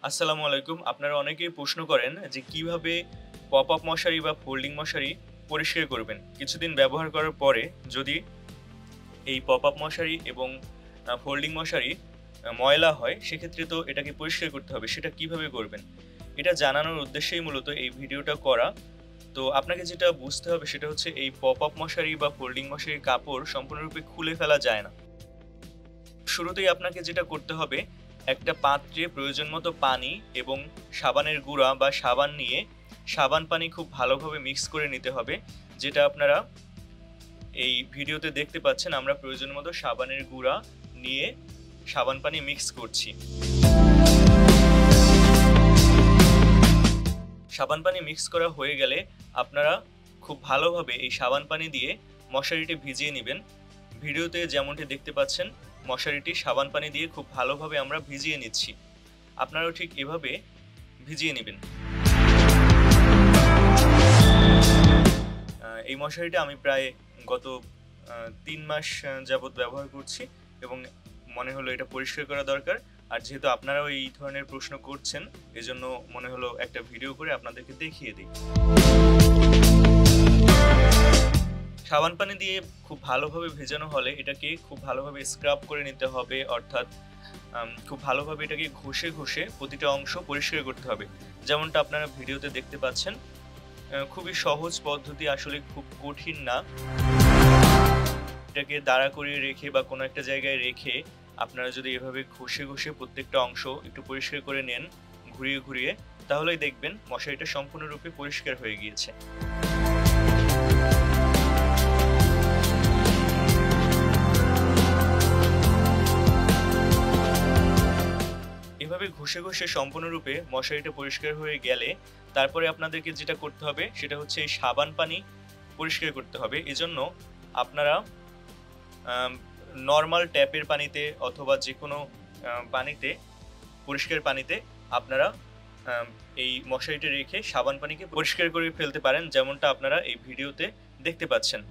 আসসালামু আলাইকুম। আপনারা অনেকেই প্রশ্ন করেন যে কিভাবে পপ-আপ মশারি বা ফোল্ডিং মশারি পরিষ্কার করবেন। কিছুদিন ব্যবহার করার পরে যদি এই পপ-আপ মশারি এবং ফোল্ডিং মশারি ময়লা হয়, সেক্ষেত্রে তো এটাকে পরিষ্কার করতে হবে। সেটা কিভাবে করবেন? এটা জানানোর উদ্দেশ্যেই মূলত এই ভিডিওটা করা। তো আপনাকে যেটা বুঝতে হবে সেটা হচ্ছে এই পপ-আপ মশারি বা ফোল্ডিং মশারির কাপড় সম্পূর্ণরূপে খুলে ফেলা যায় না। শুরুতেই আপনাকে যেটা করতে হবে, একটা পাত্রে প্রয়োজন মতো পানি এবং সাবানের গুঁড়া বা সাবান নিয়ে সাবান পানি খুব ভালোভাবে মিক্স করে নিতে হবে। যেটা আপনারা এই ভিডিওতে দেখতে পাচ্ছেন, আমরা প্রয়োজন মতো সাবানের গুঁড়া নিয়ে সাবান পানি মিক্স করছি। সাবান পানি মিক্স করা হয়ে গেলে আপনারা খুব ভালোভাবে এই সাবান পানি দিয়ে মশারিটি ভিজিয়ে নেবেন। ভিডিওতে যেমনটি দেখতে পাচ্ছেন, মশারিটি সাবান পানি দিয়ে খুব ভালোভাবে আমরা ভিজিয়ে নিচ্ছি। আপনারাও ঠিক এভাবে ভিজিয়ে নেবেন। এই মশারিটা আমি প্রায় গত ৩ মাস যাবৎ ব্যবহার করছি এবং মনে হলো এটা পরিষ্কার করা দরকার। আর যেহেতু আপনারাও এই ধরনের প্রশ্ন করছেন, এজন্য মনে হলো একটা ভিডিও করে আপনাদেরকে দেখিয়ে দিই। সাবান পানি দিয়ে খুব ভালোভাবে ভেজানো হলে এটাকে খুব ভালোভাবে স্ক্রাব করে নিতে হবে, অর্থাৎ খুব ভালোভাবে এটাকে ঘষে ঘষে প্রতিটা অংশ পরিষ্কার করতে হবে। যেমনটা আপনারা ভিডিওতে দেখতে পাচ্ছেন, খুবই সহজ পদ্ধতি, আসলে খুব কঠিন না। এটাকে দাঁড়া করিয়ে রেখে বা কোনো একটা জায়গায় রেখে আপনারা যদি এভাবে ঘষে ঘষে প্রত্যেকটা অংশ একটু পরিষ্কার করে নেন ঘুরিয়ে ঘুরিয়ে, তাহলেই দেখবেন মশারিটা সম্পূর্ণরূপে পরিষ্কার হয়ে গিয়েছে। এভাবে ঘষে ঘষে সম্পূর্ণরূপে মশারিটা পরিষ্কার হয়ে গেলে তারপরে আপনাদেরকে যেটা করতে হবে সেটা হচ্ছে এই সাবান পানি পরিষ্কার করতে হবে। এজন্য আপনারা নর্মাল ট্যাপের পানিতে অথবা যে কোনো পানিতে, পরিষ্কার পানিতে আপনারা এই মশারিটা রেখে সাবান পানিকে পরিষ্কার করে ফেলতে পারেন, যেমনটা আপনারা এই ভিডিওতে দেখতে পাচ্ছেন।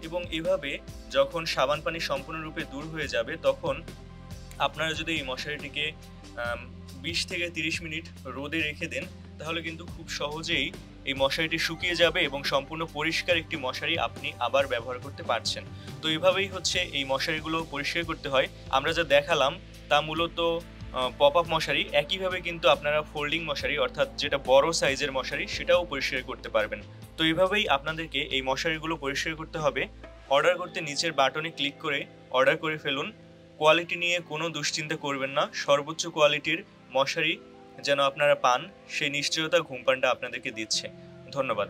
এবং এভাবে যখন সাবান পানি সম্পূর্ণরূপে দূর হয়ে যাবে, তখন আপনারা যদি এই মশারিটিকে 20 থেকে 30 মিনিট রোদে রেখে দেন, তাহলে কিন্তু খুব সহজেই এই মশারিটি শুকিয়ে যাবে এবং সম্পূর্ণ পরিষ্কার একটি মশারি আপনি আবার ব্যবহার করতে পারছেন। তো এভাবেই হচ্ছে এই মশারিগুলো পরিষ্কার করতে হয়। আমরা যা দেখালাম তা মূলত পপ-আপ মশারি। একইভাবে কিন্তু আপনারা ফোল্ডিং মশারি, অর্থাৎ যেটা বড় সাইজের মশারি, সেটাও পরিষ্কার করতে পারবেন। তো এভাবেই আপনাদেরকে এই মশারিগুলো পরিষ্কার করতে হবে। অর্ডার করতে নিচের বাটনে ক্লিক করে অর্ডার করে ফেলুন। কোয়ালিটি নিয়ে কোনো দুশ্চিন্তা করবেন না। সর্বোচ্চ কোয়ালিটির মশারি যেন আপনারা পান, সেই নিশ্চয়তা ঘুমপান্ডা আপনাদেরকে দিচ্ছে। ধন্যবাদ।